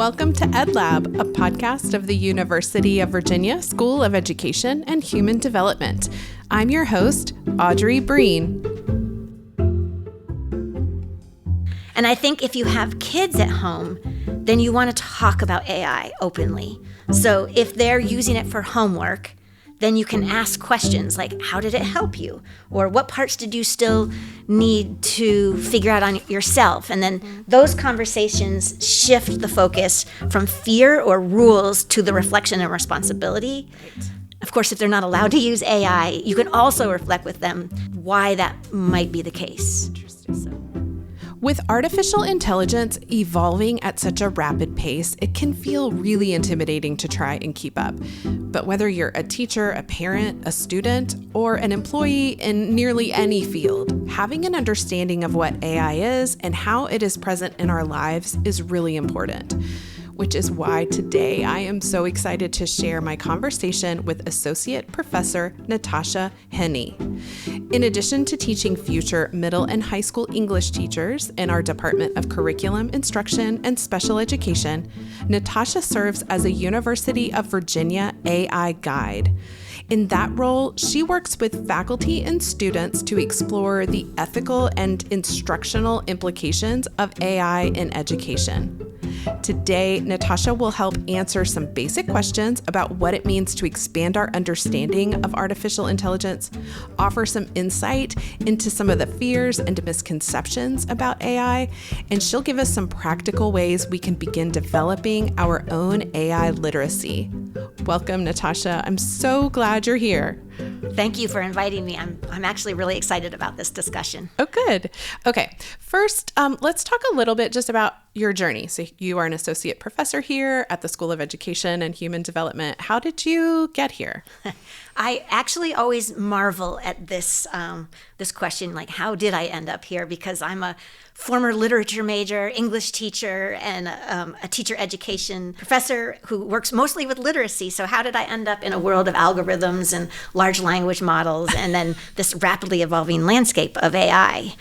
Welcome to EdLab, a podcast of the University of Virginia School of Education and Human Development. I'm your host, Audrey Breen. And I think if you have kids at home, then you want to talk about AI openly. So if they're using it for homework, then you can ask questions like, how did it help you? Or what parts did you still need to figure out on yourself? And then those conversations shift the focus from fear or rules to the reflection and responsibility. Right. Of course, if they're not allowed to use AI, you can also reflect with them why that might be the case. With artificial intelligence evolving at such a rapid pace, it can feel really intimidating to try and keep up. But whether you're a teacher, a parent, a student, or an employee in nearly any field, having an understanding of what AI is and how it is present in our lives is really important. Which is why today I am so excited to share my conversation with Associate Professor Natasha Heny. In addition to teaching future middle and high school English teachers in our Department of Curriculum, Instruction, and Special Education, Natasha serves as a University of Virginia AI guide. In that role, she works with faculty and students to explore the ethical and instructional implications of AI in education. Today, Natasha will help answer some basic questions about what it means to expand our understanding of artificial intelligence, offer some insight into some of the fears and misconceptions about AI, and she'll give us some practical ways we can begin developing our own AI literacy. Welcome, Natasha. I'm so glad you're here. Thank you for inviting me. I'm actually really excited about this discussion. Oh, good. Okay. First, let's talk a little bit just about your journey. So you are an associate professor here at the School of Education and Human Development. How did you get here? I actually always marvel at this question, like, how did I end up here? Because I'm a former literature major, English teacher, and a teacher education professor who works mostly with literacy. So how did I end up in a world of algorithms and large language models and then this rapidly evolving landscape of AI?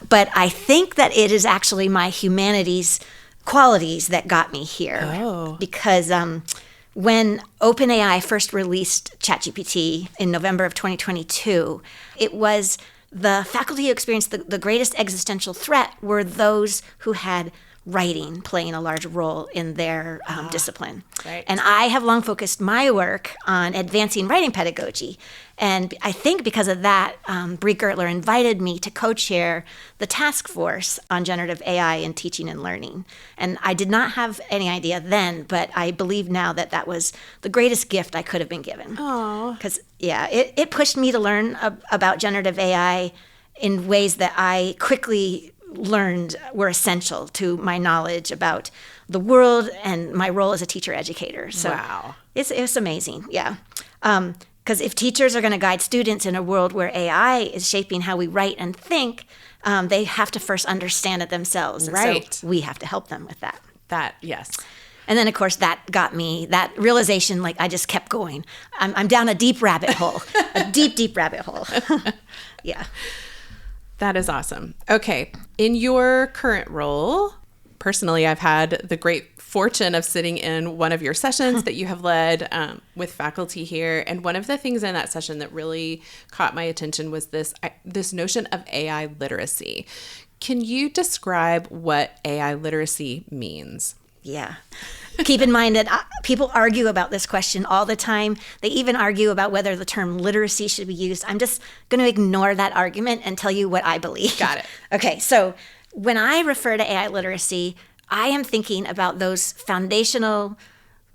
But I think that it is actually my humanities qualities that got me here. Oh. Because when OpenAI first released ChatGPT in November of 2022, it was the faculty who experienced the greatest existential threat were those who had writing playing a large role in their discipline. Right. And I have long focused my work on advancing writing pedagogy. And I think because of that, Bree Gertler invited me to co-chair the task force on generative AI in teaching and learning. And I did not have any idea then, but I believe now that that was the greatest gift I could have been given. Oh. Because, it pushed me to learn about generative AI in ways that I quickly learned were essential to my knowledge about the world and my role as a teacher educator. So wow. It's amazing, yeah. Because if teachers are going to guide students in a world where AI is shaping how we write and think, they have to first understand it themselves. And right. So we have to help them with that. That, yes. And then, of course, that got me, that realization, like, I just kept going. I'm down a deep rabbit hole, a deep rabbit hole. Yeah. That is awesome. Okay. In your current role, personally, I've had the great fortune of sitting in one of your sessions that you have led with faculty here. And one of the things in that session that really caught my attention was this notion of AI literacy. Can you describe what AI literacy means? Yeah. Keep in mind that people argue about this question all the time. They even argue about whether the term literacy should be used. I'm just going to ignore that argument and tell you what I believe. Got it. Okay, so when I refer to AI literacy, I am thinking about those foundational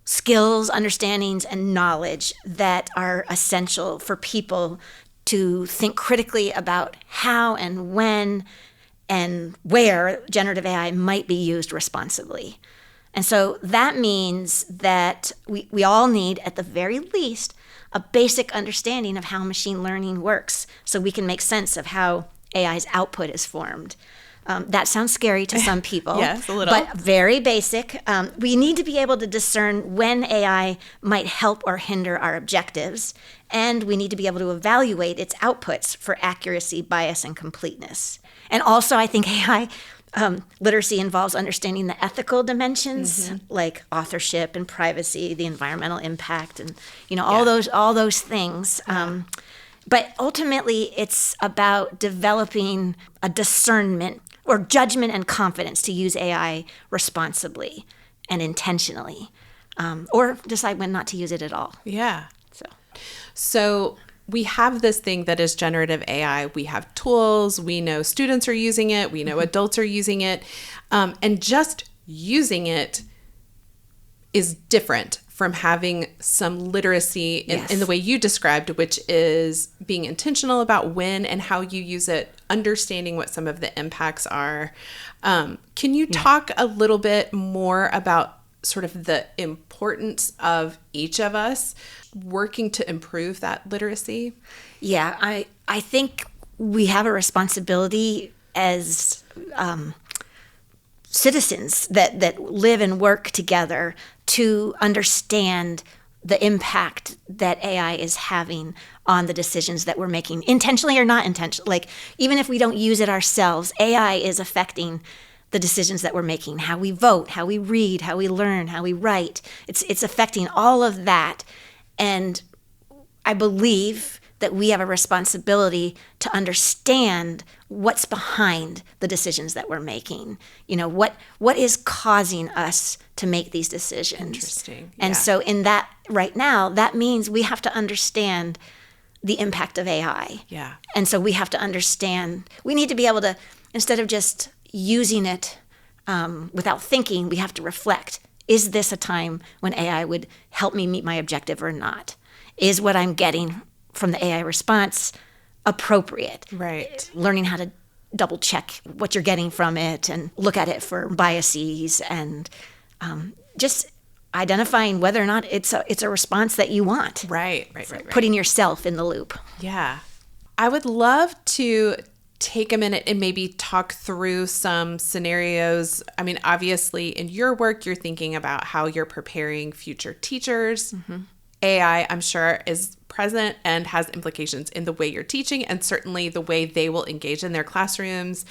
skills, understandings, and knowledge that are essential for people to think critically about how and when and where generative AI might be used responsibly. And so that means that we all need, at the very least, a basic understanding of how machine learning works so we can make sense of how AI's output is formed. That sounds scary to some people. Yes, a little. But very basic. We need to be able to discern when AI might help or hinder our objectives, and we need to be able to evaluate its outputs for accuracy, bias, and completeness. And also, I think AI Literacy involves understanding the ethical dimensions, like authorship and privacy, the environmental impact, and all those things. But ultimately, it's about developing a discernment or judgment and confidence to use AI responsibly and intentionally, or decide when not to use it at all. Yeah. So we have this thing that is generative AI. We have tools. We know students are using it. We know adults are using it. And just using it is different from having some literacy in the way you described, which is being intentional about when and how you use it, understanding what some of the impacts are. Can you talk a little bit more about sort of the importance of each of us working to improve that literacy? Yeah, I think we have a responsibility as citizens that live and work together to understand the impact that AI is having on the decisions that we're making, intentionally or not intentionally. Like, even if we don't use it ourselves, AI is affecting the decisions that we're making, how we vote, how we read, how we learn, how we write. It's affecting all of that. And I believe that we have a responsibility to understand what's behind the decisions that we're making. What is causing us to make these decisions. Interesting. And so in that right now, that means we have to understand the impact of AI. Yeah. And so we have to understand, we need to be able to, instead of just using it without thinking, we have to reflect. Is this a time when AI would help me meet my objective or not? Is what I'm getting from the AI response appropriate? Right. Learning how to double check what you're getting from it and look at it for biases, and just identifying whether or not it's a response that you want. Right. Putting yourself in the loop. Yeah. I would love to take a minute and maybe talk through some scenarios. I mean, obviously in your work, you're thinking about how you're preparing future teachers. AI, I'm sure, is present and has implications in the way you're teaching and certainly the way they will engage in their classrooms.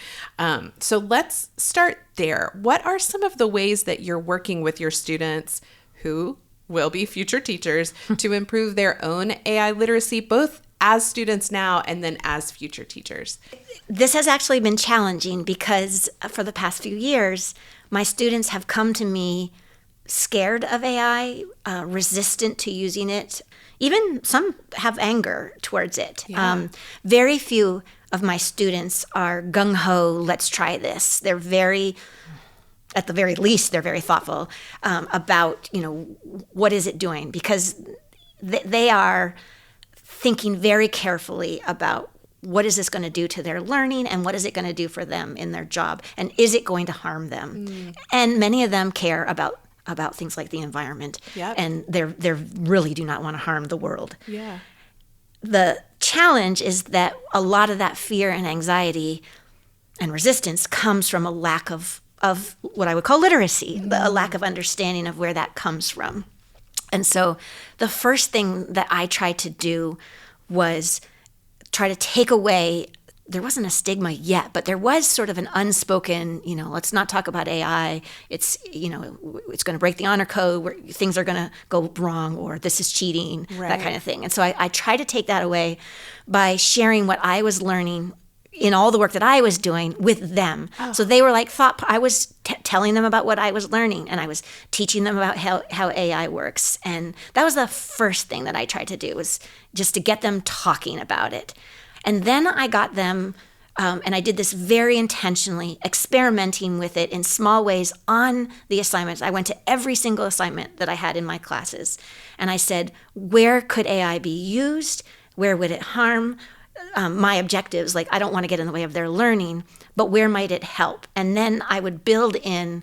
So let's start there. What are some of the ways that you're working with your students who will be future teachers to improve their own AI literacy, both as students now and then as future teachers? This has actually been challenging because for the past few years, my students have come to me scared of AI, resistant to using it. Even some have anger towards it. Yeah. Very few of my students are gung-ho, let's try this. They're at the very least, they're very thoughtful about, what is it doing? Because they are thinking very carefully about what is this going to do to their learning and what is it going to do for them in their job? And is it going to harm them? And many of them care about things like the environment. Yep. And they really do not want to harm the world. Yeah. The challenge is that a lot of that fear and anxiety and resistance comes from a lack of what I would call literacy, a lack of understanding of where that comes from. And so the first thing that I tried to do was try to take away, there wasn't a stigma yet, but there was sort of an unspoken, let's not talk about AI. It's, it's going to break the honor code, where things are going to go wrong, or this is cheating, that kind of thing. And so I tried to take that away by sharing what I was learning in all the work that I was doing with them. Oh. So they were like, I was telling them about what I was learning, and I was teaching them about how AI works. And that was the first thing that I tried to do, was just to get them talking about it. And then I got them, and I did this very intentionally, experimenting with it in small ways on the assignments. I went to every single assignment that I had in my classes, and I said, where could AI be used? Where would it harm? My objectives, like I don't want to get in the way of their learning, but where might it help? And then I would build in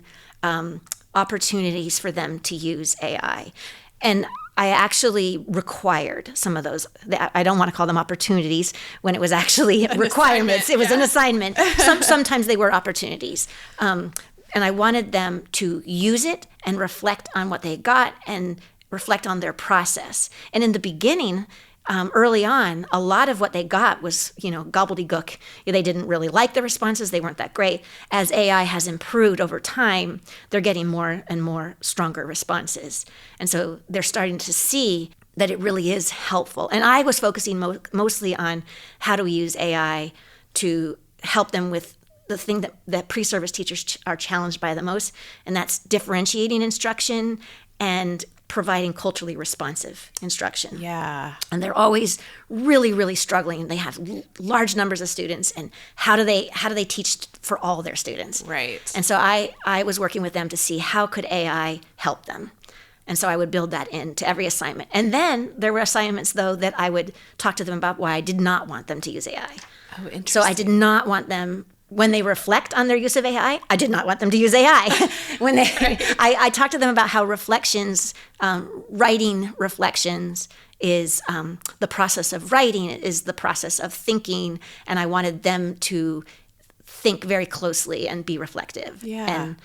opportunities for them to use AI. And I actually required some of those. I don't want to call them opportunities when it was actually requirements. It was an assignment. Sometimes they were opportunities. And I wanted them to use it and reflect on what they got and reflect on their process. And in the beginning, early on, a lot of what they got was, gobbledygook. They didn't really like the responses. They weren't that great. As AI has improved over time, they're getting more and more stronger responses. And so they're starting to see that it really is helpful. And I was focusing mostly on how do we use AI to help them with the thing that pre-service teachers are challenged by the most, and that's differentiating instruction and providing culturally responsive instruction. Yeah. And they're always really, really struggling. They have large numbers of students, and how do they teach for all their students? Right. And so I was working with them to see how could AI help them. And so I would build that into every assignment. And then there were assignments, though, that I would talk to them about why I did not want them to use AI. Oh, interesting. So I did not want them, when they reflect on their use of AI, I did not want them to use AI. I talked to them about how reflections, writing reflections is the process of writing, is the process of thinking, and I wanted them to think very closely and be reflective. Yeah.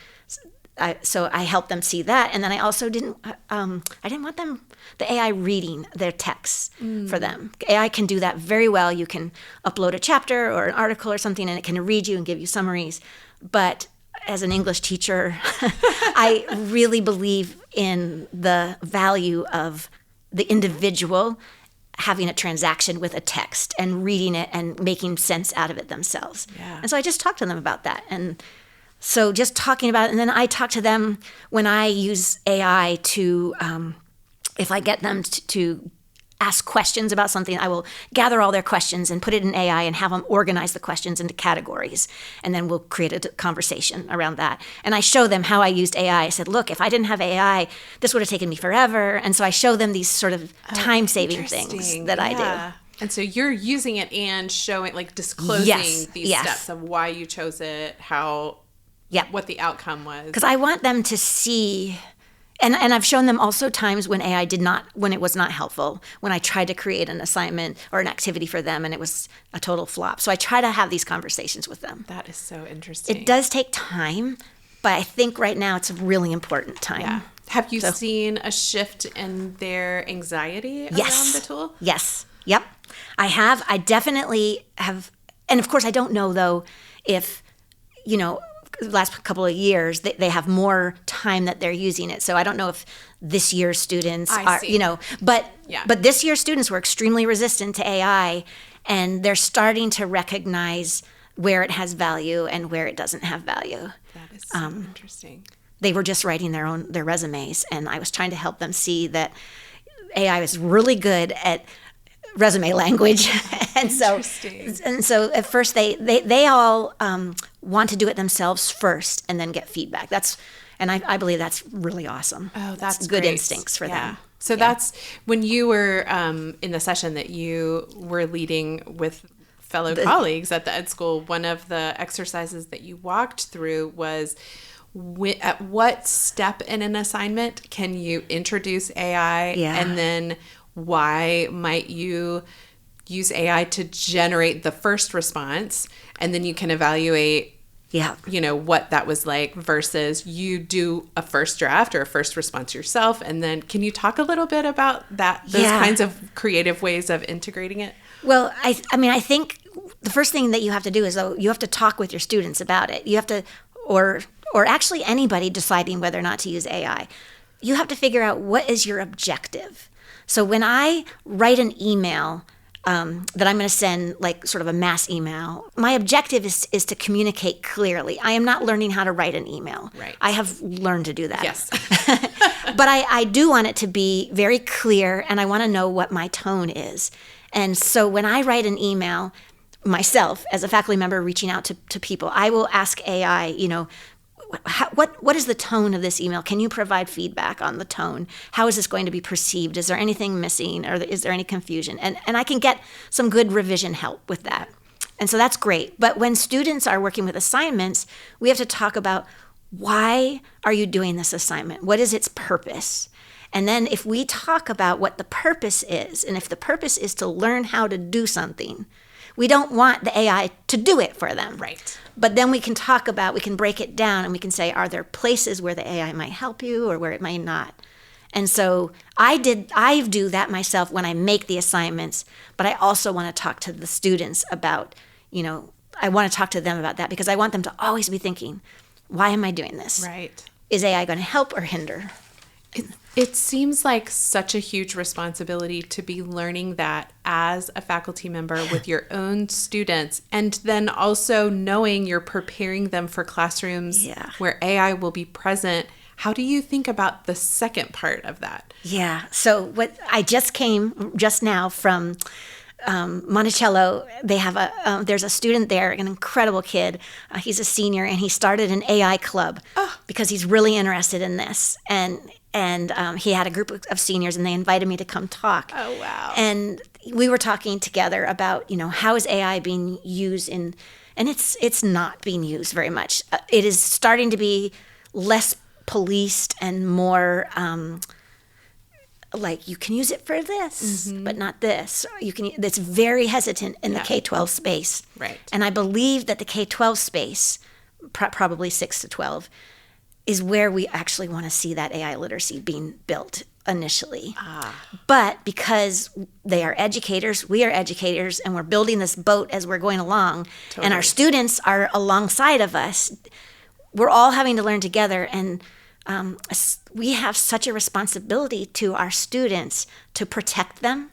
And so I helped them see that, and then I also didn't want them, the AI reading their texts for them. AI can do that very well. You can upload a chapter or an article or something, and it can read you and give you summaries. But as an English teacher, I really believe in the value of the individual having a transaction with a text and reading it and making sense out of it themselves. Yeah. And so I just talked to them about that. And so just talking about it, and then I talk to them when I use AI to, if I get them to ask questions about something, I will gather all their questions and put it in AI and have them organize the questions into categories. And then we'll create a conversation around that. And I show them how I used AI. I said, look, if I didn't have AI, this would have taken me forever. And so I show them these sort of time-saving things that I do. And so you're using it and showing, like disclosing these steps of why you chose it, what the outcome was. Because I want them to see, and I've shown them also times when when it was not helpful, when I tried to create an assignment or an activity for them and it was a total flop. So I try to have these conversations with them. That is so interesting. It does take time, but I think right now it's a really important time. Yeah. Have you seen a shift in their anxiety around the tool? Yes. Yep. I have. I definitely have. And of course, I don't know, though, if, the last couple of years, they have more time that they're using it. So I don't know if this year's students but this year's students were extremely resistant to AI, and they're starting to recognize where it has value and where it doesn't have value. That is so interesting. They were just writing their resumes, and I was trying to help them see that AI is really good at resume language. and so at first they all want to do it themselves first and then get feedback. I believe that's really awesome. Oh, that's good great. instincts for them. So that's when you were in the session that you were leading with fellow colleagues at the Ed School. One of the exercises that you walked through was at what step in an assignment can you introduce AI, and then why might you use AI to generate the first response, and then you can evaluate what that was like versus you do a first draft or a first response yourself. And then can you talk a little bit about those kinds of creative ways of integrating it? Well, I think the first thing that you have to do is, though, you have to talk with your students about it. You have to, or actually anybody deciding whether or not to use AI, you have to figure out what is your objective. So when I write an email that I'm going to send, like sort of a mass email, my objective is to communicate clearly. I am not learning how to write an email. Right. I have learned to do that. Yes. But I do want it to be very clear, and I want to know what my tone is. And so when I write an email, myself as a faculty member reaching out to people, I will ask AI, what is the tone of this email? Can you provide feedback on the tone? How is this going to be perceived? Is there anything missing, or is there any confusion? And I can get some good revision help with that. And so that's great. But when students are working with assignments, we have to talk about, why are you doing this assignment? What is its purpose? And then if we talk about what the purpose is, and if the purpose is to learn how to do something, we don't want the AI to do it for them. Right. But then we can we can break it down, and we can say, are there places where the AI might help you or where it might not? And so I do that myself when I make the assignments, but I also want to talk to the students about, I want to talk to them about that because I want them to always be thinking, why am I doing this? Right. Is AI going to help or hinder? It seems like such a huge responsibility to be learning that as a faculty member with your own students, and then also knowing you're preparing them for classrooms where AI will be present. How do you think about the second part of that? Yeah. So what I just came just now from Monticello. They have there's a student there, an incredible kid. He's a senior, and he started an AI club because he's really interested in this. And he had a group of seniors, and they invited me to come talk. Oh, wow. And we were talking together about, how is AI being used and it's not being used very much. It is starting to be less policed and more like you can use it for this, but not this. It's very hesitant in the K-12 space. Right. And I believe that the K-12 space, probably 6 to 12, is where we actually want to see that AI literacy being built initially. But because they are educators, we are educators, and we're building this boat as we're going along, and our students are alongside of us, we're all having to learn together. And we have such a responsibility to our students to protect them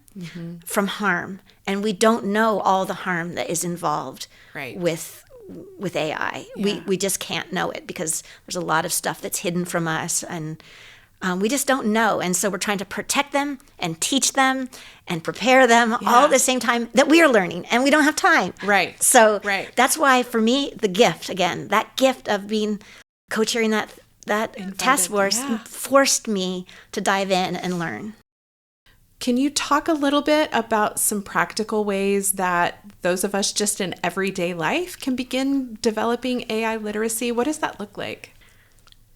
from harm. And we don't know all the harm that is involved with AI. Yeah. We just can't know it because there's a lot of stuff that's hidden from us, and we just don't know. And so we're trying to protect them and teach them and prepare them all at the same time that we are learning, and we don't have time. Right. So that's why, for me, the gift, again, that gift of being co-chairing that task force forced me to dive in and learn. Can you talk a little bit about some practical ways that those of us just in everyday life can begin developing AI literacy? What does that look like?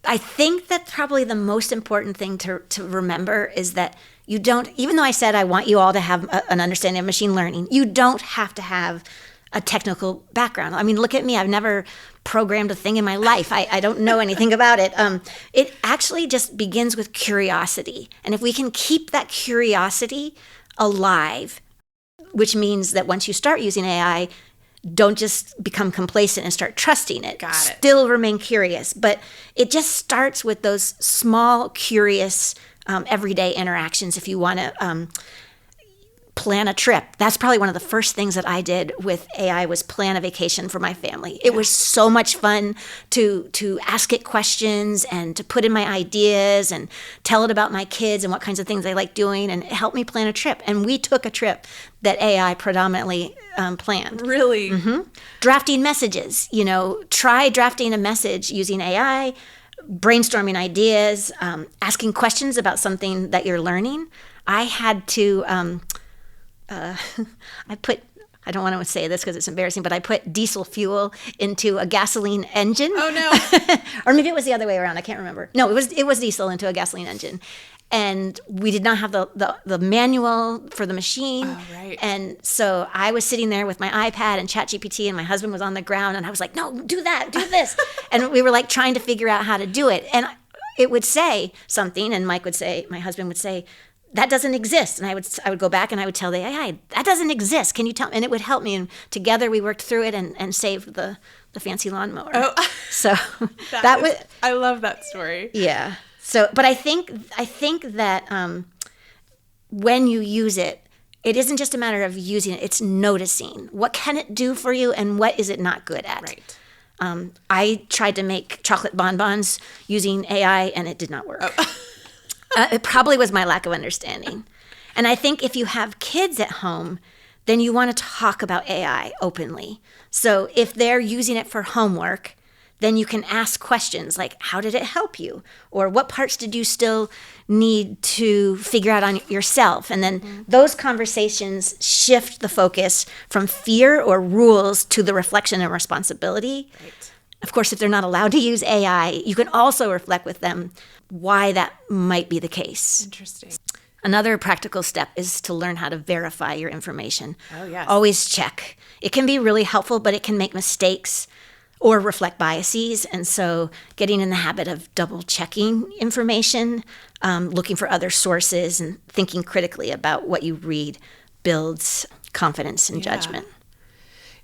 I think that probably the most important thing to remember is that you don't, even though I said I want you all to have an understanding of machine learning, you don't have to have a technical background. I mean, look at me. I've never programmed a thing in my life. I don't know anything about it. It actually just begins with curiosity. And if we can keep that curiosity alive, which means that once you start using AI, don't just become complacent and start trusting it. Got it. Still remain curious. But it just starts with those small, curious, everyday interactions. If you want to plan a trip, that's probably one of the first things that I did with AI was plan a vacation for my family. It was so much fun to ask it questions and to put in my ideas and tell it about my kids and what kinds of things they like doing, and it helped me plan a trip. And we took a trip that AI predominantly planned. Really? Drafting messages, try drafting a message using AI, brainstorming ideas, asking questions about something that you're learning. I had to I don't want to say this because it's embarrassing, but I put diesel fuel into a gasoline engine. Oh, no. Or maybe it was the other way around. I can't remember. No, it was diesel into a gasoline engine. And we did not have the manual for the machine. Oh, right. And so I was sitting there with my iPad and ChatGPT, and my husband was on the ground, and I was like, no, do that, do this. And we were like trying to figure out how to do it. And it would say something, and my husband would say, that doesn't exist. And I would go back and I would tell the AI, that doesn't exist. Can you tell me? And it would help me. And together we worked through it and saved the fancy lawnmower. Oh, so I love that story. Yeah. So, but I think that when you use it, it isn't just a matter of using it. It's noticing what can it do for you and what is it not good at. Right. I tried to make chocolate bonbons using AI, and it did not work. Oh. It probably was my lack of understanding. And I think if you have kids at home, then you want to talk about AI openly. So if they're using it for homework, then you can ask questions like, how did it help you? Or what parts did you still need to figure out on yourself? And then those conversations shift the focus from fear or rules to the reflection and responsibility. Right. Of course, if they're not allowed to use AI, you can also reflect with them why that might be the case. Interesting. Another practical step is to learn how to verify your information. Oh, yes. Always check. It can be really helpful, but it can make mistakes. or reflect biases. And so getting in the habit of double checking information, looking for other sources and thinking critically about what you read builds confidence and judgment.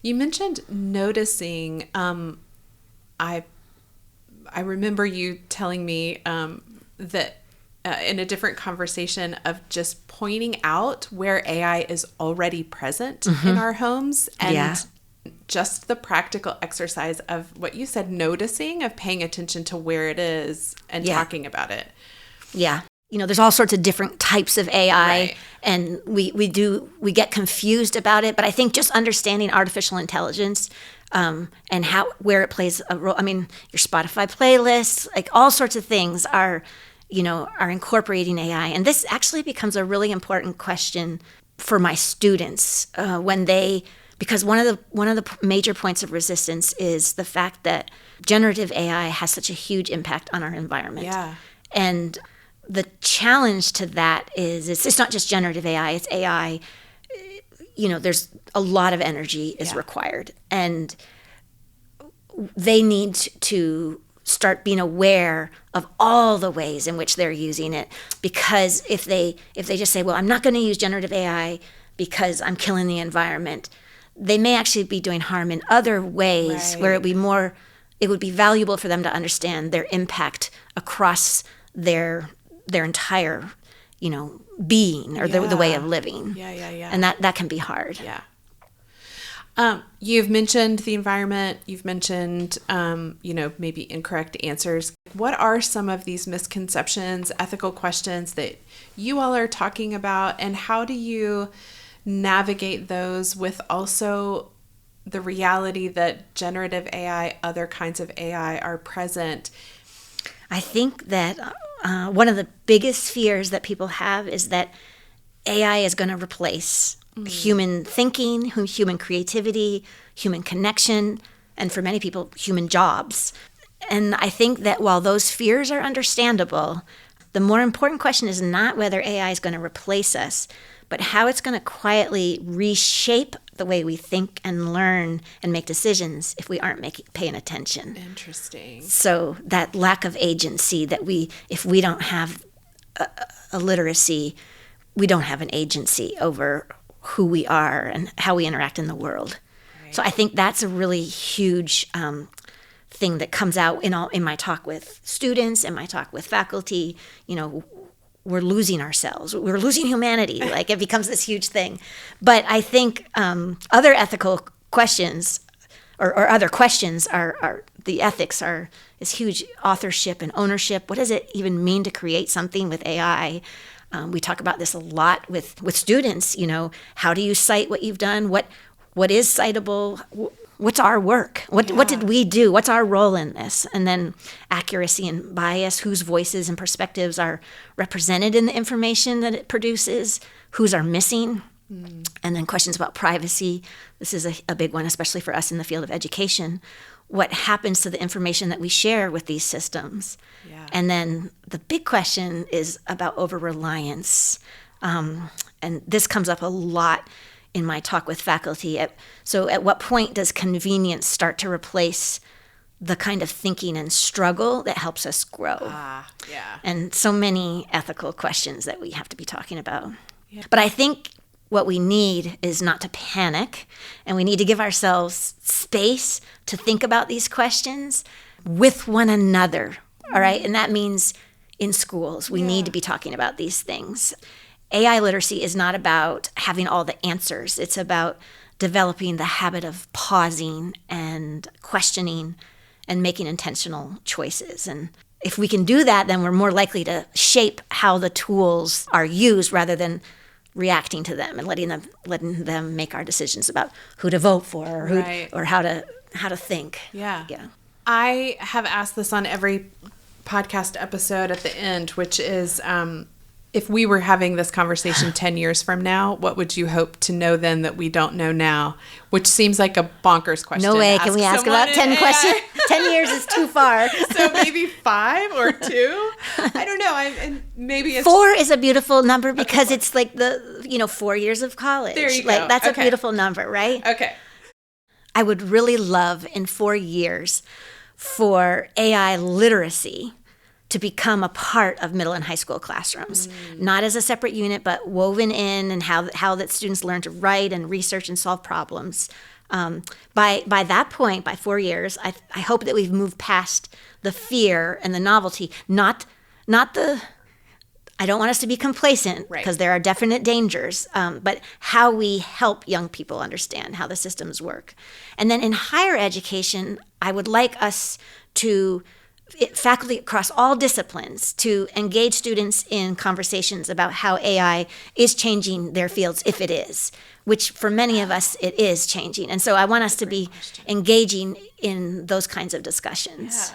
You mentioned noticing. I remember you telling me that in a different conversation of just pointing out where AI is already present in our homes, and just the practical exercise of what you said, noticing, of paying attention to where it is and talking about it. Yeah. There's all sorts of different types of AI, Right. and we get confused about it. But I think just understanding artificial intelligence and where it plays a role. I mean, your Spotify playlists, like all sorts of things are incorporating AI, and this actually becomes a really important question for my students because one of the major points of resistance is the fact that generative AI has such a huge impact on our environment. Yeah. And the challenge to that is it's not just generative AI, it's AI. There's a lot of energy is required, and they need to start being aware of all the ways in which they're using it. Because if they just say, well, I'm not going to use generative AI because I'm killing the environment, they may actually be doing harm in other ways where it would be valuable for them to understand their impact across their entire, being or the way of living. Yeah. And that can be hard. Yeah. You've mentioned the environment. You've mentioned, maybe incorrect answers. What are some of these misconceptions, ethical questions that you all are talking about, and how do you navigate those with also the reality that generative AI, other kinds of AI are present? I think that one of the biggest fears that people have is that AI is going to replace human thinking, human creativity, human connection, and for many people, human jobs. And I think that while those fears are understandable, the more important question is not whether AI is going to replace us, but how it's going to quietly reshape the way we think and learn and make decisions if we aren't paying attention. Interesting. So that lack of agency that if we don't have a literacy, we don't have an agency over who we are and how we interact in the world. Right. So I think that's a really huge thing that comes out in my talk with students, in my talk with faculty. We're losing ourselves. We're losing humanity. Like, it becomes this huge thing. But I think other ethical questions or other questions are the ethics is huge. Authorship and ownership. What does it even mean to create something with AI? We talk about this a lot with students. How do you cite what you've done? What is citable? What's our work? What did we do? What's our role in this? And then accuracy and bias, whose voices and perspectives are represented in the information that it produces, whose are missing. And then questions about privacy. This is a big one, especially for us in the field of education. What happens to the information that we share with these systems? Yeah. And then the big question is about over-reliance. And this comes up a lot in my talk with faculty. So at what point does convenience start to replace the kind of thinking and struggle that helps us grow? Yeah. And so many ethical questions that we have to be talking about. Yeah. But I think what we need is not to panic, and we need to give ourselves space to think about these questions with one another, all right? And that means in schools, we need to be talking about these things. AI literacy is not about having all the answers. It's about developing the habit of pausing and questioning and making intentional choices. And if we can do that, then we're more likely to shape how the tools are used rather than reacting to them and letting them make our decisions about who to vote for or how to think. Yeah. I have asked this on every podcast episode at the end, which is if we were having this conversation 10 years from now, what would you hope to know then that we don't know now? Which seems like a bonkers question. No way. Can we ask about 10 questions? 10 years is too far. So maybe 5 or 2? I don't know. Maybe it's 4 is a beautiful number because it's like the 4 years of college. There you go. Like, that's a beautiful number, right? Okay. I would really love in 4 years for AI literacy to become a part of middle and high school classrooms, not as a separate unit, but woven in, and how that students learn to write and research and solve problems. By that point, by 4 years, I hope that we've moved past the fear and the novelty, not the. I don't want us to be complacent, because there are definite dangers, but how we help young people understand how the systems work. And then in higher education, I would like us to, faculty across all disciplines, to engage students in conversations about how AI is changing their fields, if it is, which for many of us, it is changing. And so I want us to be engaging in those kinds of discussions.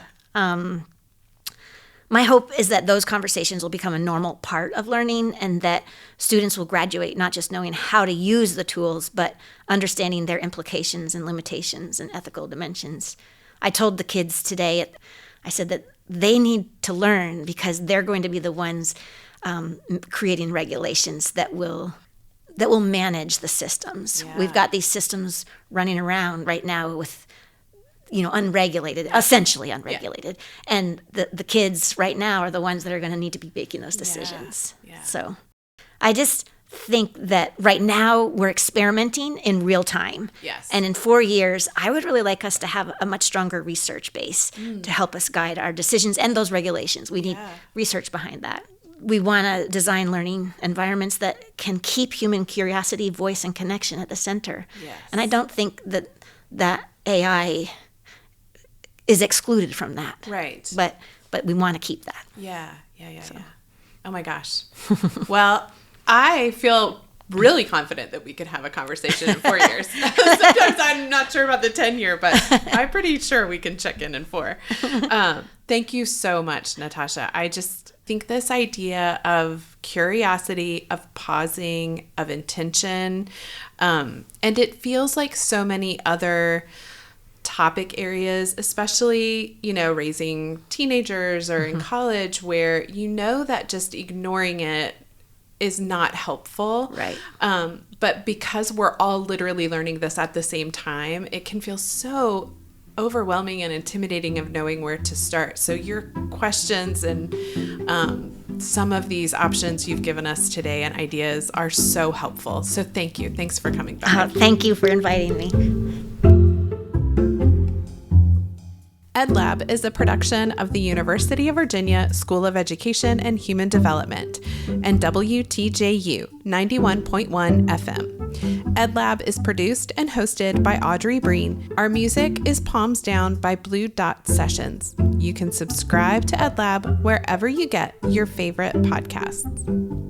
My hope is that those conversations will become a normal part of learning, and that students will graduate not just knowing how to use the tools, but understanding their implications and limitations and ethical dimensions. I told the kids today, I said that they need to learn, because they're going to be the ones creating regulations that will manage the systems. Yeah. We've got these systems running around right now with unregulated, essentially unregulated. Yeah. And the kids right now are the ones that are going to need to be making those decisions. Yeah. So I just think that right now we're experimenting in real time. Yes. And in 4 years, I would really like us to have a much stronger research base to help us guide our decisions and those regulations. We need research behind that. We want to design learning environments that can keep human curiosity, voice, and connection at the center. Yes. And I don't think that AI is excluded from that. Right. But we want to keep that. Yeah. Oh my gosh. Well, I feel really confident that we could have a conversation in 4 years. Sometimes I'm not sure about the 10-year, but I'm pretty sure we can check in 4. Thank you so much, Natasha. I just think this idea of curiosity, of pausing, of intention, and it feels like so many other topic areas, especially, raising teenagers or in college, where that just ignoring it is not helpful. Right. But because we're all literally learning this at the same time, it can feel so overwhelming and intimidating of knowing where to start. So your questions and some of these options you've given us today and ideas are so helpful. So thank you. Thanks for coming back. Thank you for inviting me. EdLab is a production of the University of Virginia School of Education and Human Development and WTJU 91.1 FM. EdLab is produced and hosted by Audrey Breen. Our music is Palms Down by Blue Dot Sessions. You can subscribe to EdLab wherever you get your favorite podcasts.